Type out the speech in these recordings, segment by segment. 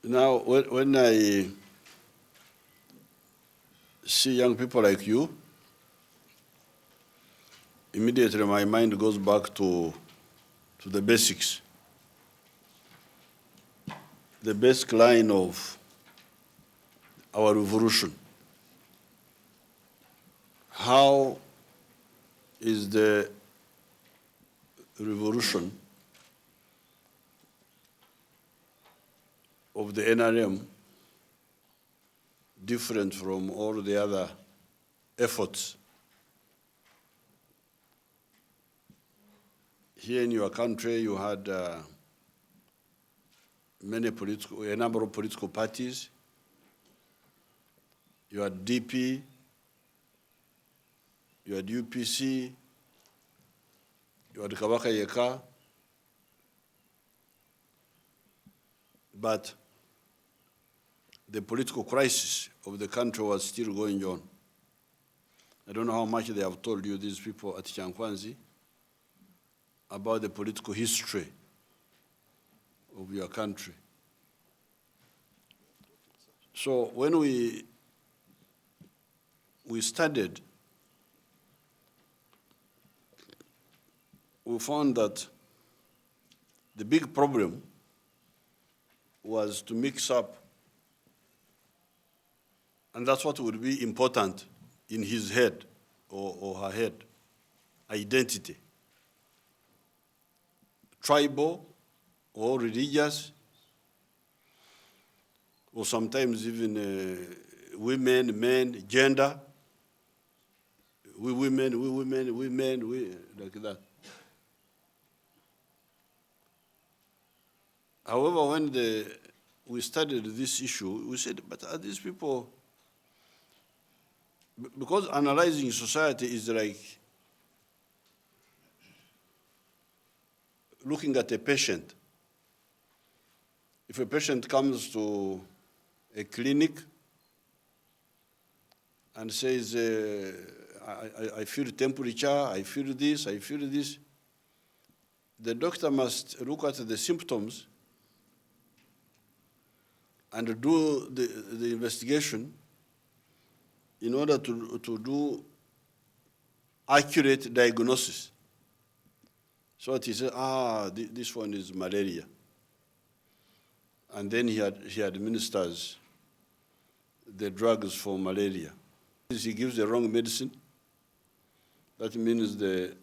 Now, when I see young people like you, immediately my mind goes back to the basics. The basic line of our revolution. How is the revolution of the NRM different from all the other efforts? Here in your country, you had a number of political parties. You had DP, you had UPC, you had Kabaka Yeka, but the political crisis of the country was still going on. I don't know how much they have told you, these people at Chankwanzi, about the political history of your country. So when we studied, we found that the big problem was to mix up, and that's what would be important in his head or her head, identity. Tribal or religious, or sometimes even women, men, gender. We women, like that. However, when we studied this issue, we said, but are these people, because analyzing society is like looking at a patient. If a patient comes to a clinic and says, I feel temperature, I feel this, the doctor must look at the symptoms and do the investigation in order to do accurate diagnosis. So he said, this one is malaria. And then he administers the drugs for malaria. If he gives the wrong medicine, that means the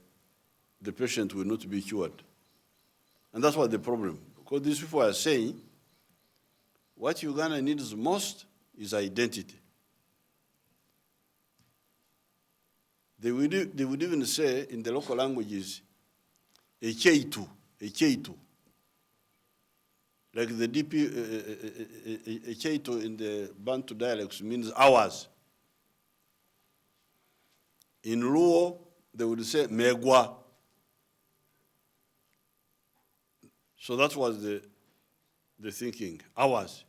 patient will not be cured. And that's what the problem. Because these people are saying, what Uganda needs most is identity. They would even say in the local languages, a cheitu. Like the DP, a cheitu in the Bantu dialects means hours. In Luo, they would say megwa. So that was the thinking, hours.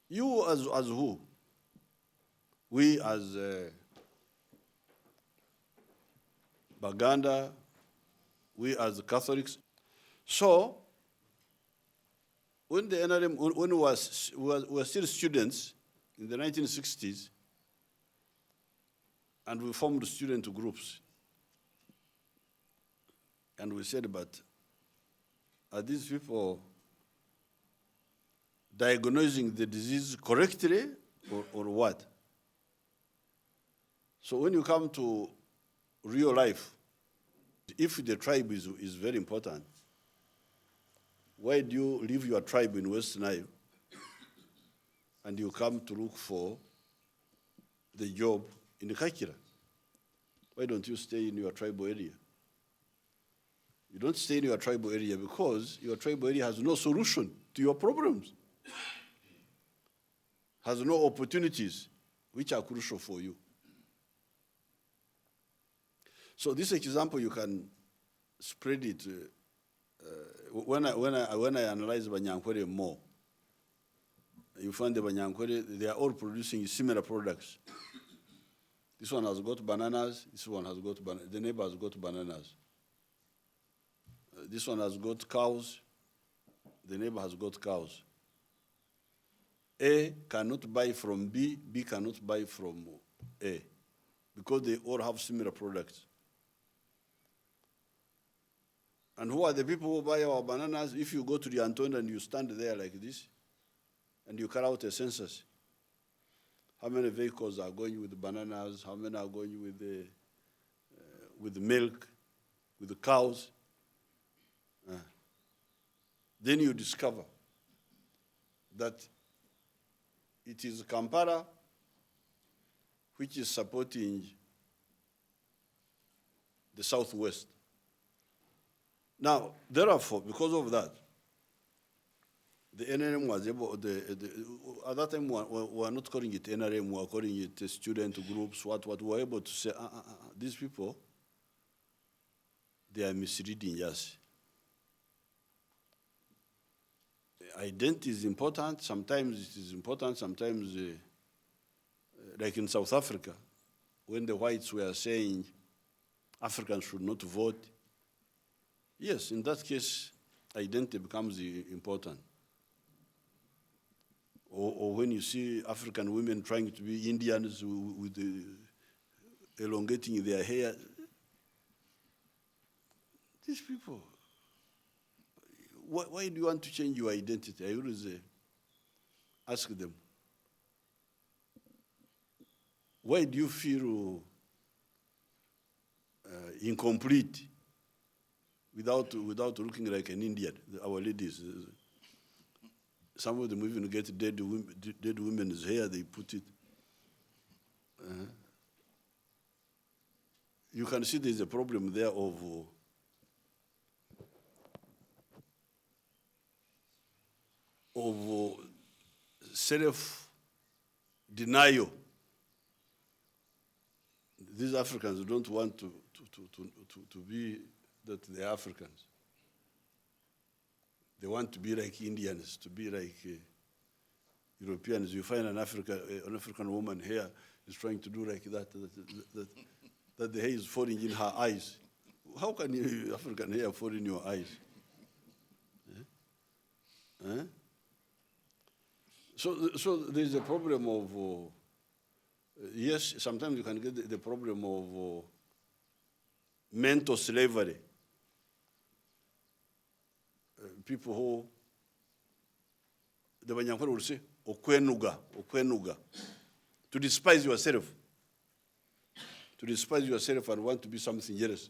You as who? We as Baganda, we as Catholics. So when the NRM, when we were still students in the 1960s, and we formed student groups, and we said, but are these people diagnosing the disease correctly or what? So when you come to real life, if the tribe is very important, why do you leave your tribe in West Nile and you come to look for the job in the Kakira? Why don't you stay in your tribal area? You don't stay in your tribal area because your tribal area has no solution to your problems, has no opportunities which are crucial for you. So this example, you can spread it. When I analyze Banyankwere more, you find the Banyankwere, they are all producing similar products. This one has got bananas, this one has got bananas, the neighbor has got bananas. This one has got cows, the neighbor has got cows. A cannot buy from B, B cannot buy from A, because they all have similar products. And who are the people who buy our bananas? If you go to the Anton and you stand there like this, and you carry out a census, how many vehicles are going with bananas? How many are going with milk, with the cows? Then you discover that it is Kampala which is supporting the Southwest. Now, therefore, because of that, the NRM was able, at that time we were not calling it NRM, we were calling it student groups, what we were able to say, these people, they are misleading us. Identity is important, sometimes it is important, sometimes, like in South Africa, when the whites were saying Africans should not vote, yes, in that case, identity becomes important. Or when you see African women trying to be Indians with elongating their hair, these people, why do you want to change your identity? I always ask them, why do you feel incomplete without looking like an Indian? Our ladies, some of them even get dead women's hair, they put it. You can see there's a problem there of self-denial. These Africans don't want to be that they're Africans. They want to be like Indians, to be like Europeans. You find an African woman here is trying to do like that the hair is falling in her eyes. How can African hair fall in your eyes? So there's a problem of, yes, sometimes you can get the problem of mental slavery. People who, the Banyankore will say, okwenuga. To despise yourself. To despise yourself and want to be something else.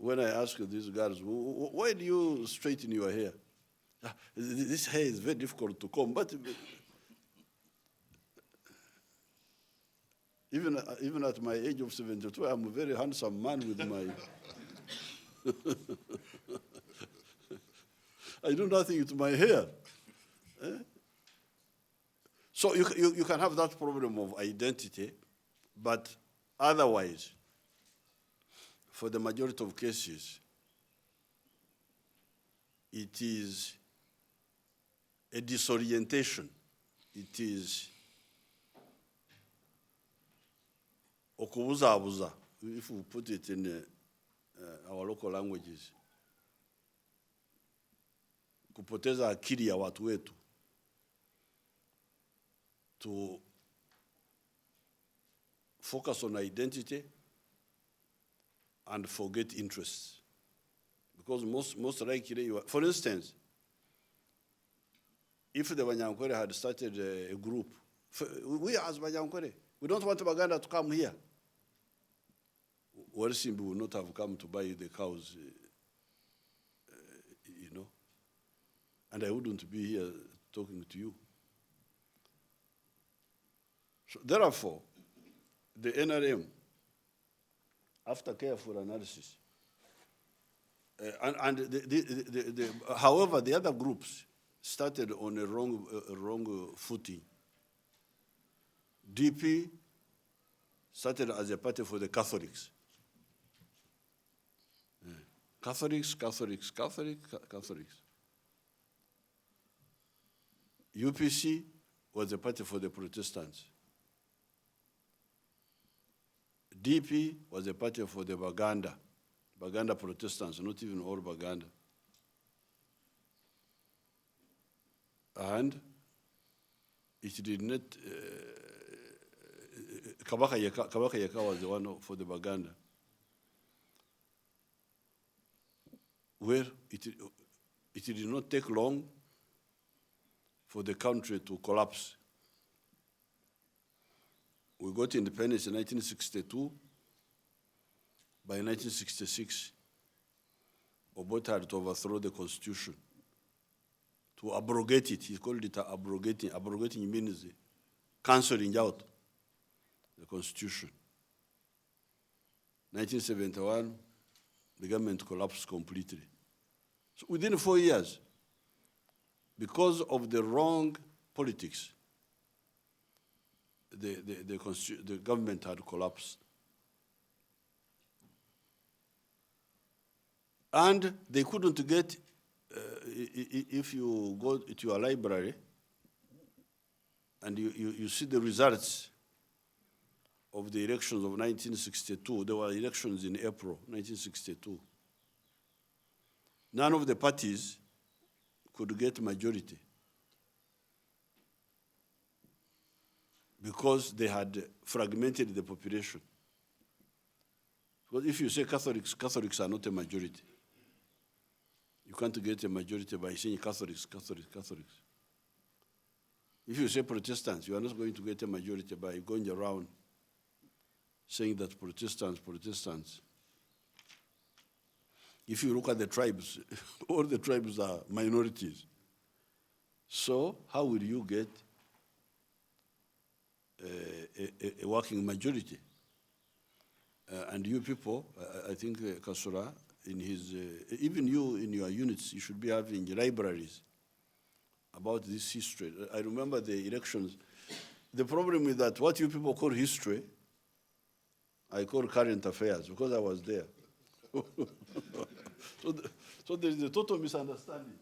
When I ask these girls, why do you straighten your hair? This hair is very difficult to comb, but even at my age of 72, I'm a very handsome man with my... I do nothing with my hair. So you can have that problem of identity, but otherwise, for the majority of cases, it is a disorientation. It is okubuzabuza, if we put it in our local languages. Kupoteza akili ya watu wetu. To focus on identity and forget interests. Because most likely, for instance, if the Banyankore had started a group, we as Banyankore, we don't want Baganda to come here. Simbi would not have come to buy the cows, and I wouldn't be here talking to you. So therefore, the NRM, after careful analysis, however, the other groups started on a wrong footing. DP started as a party for the Catholics. Catholics. UPC was a party for the Protestants. DP was a party for the Baganda Protestants, not even all Baganda. And it did not, Kabaka Yeka was the one for the Baganda, where it did not take long for the country to collapse. We got independence in 1962. By 1966, Obote had to overthrow the constitution, to abrogate it. He called it abrogating. Abrogating means cancelling out the constitution. 1971, the government collapsed completely. So within 4 years, because of the wrong politics, the government had collapsed. And they couldn't get, if you go to your library and you see the results of the elections of 1962, there were elections in April 1962. None of the parties could get majority because they had fragmented the population. Because if you say Catholics, Catholics are not a majority. You can't get a majority by saying Catholics, Catholics, Catholics. If you say Protestants, you are not going to get a majority by going around saying that Protestants, Protestants. If you look at the tribes, all the tribes are minorities. So how will you get a working majority? And you people, I think Kasura, in his, even you in your units, you should be having libraries about this history. I remember the elections. The problem is that what you people call history, I call current affairs because I was there. So there's a total misunderstanding.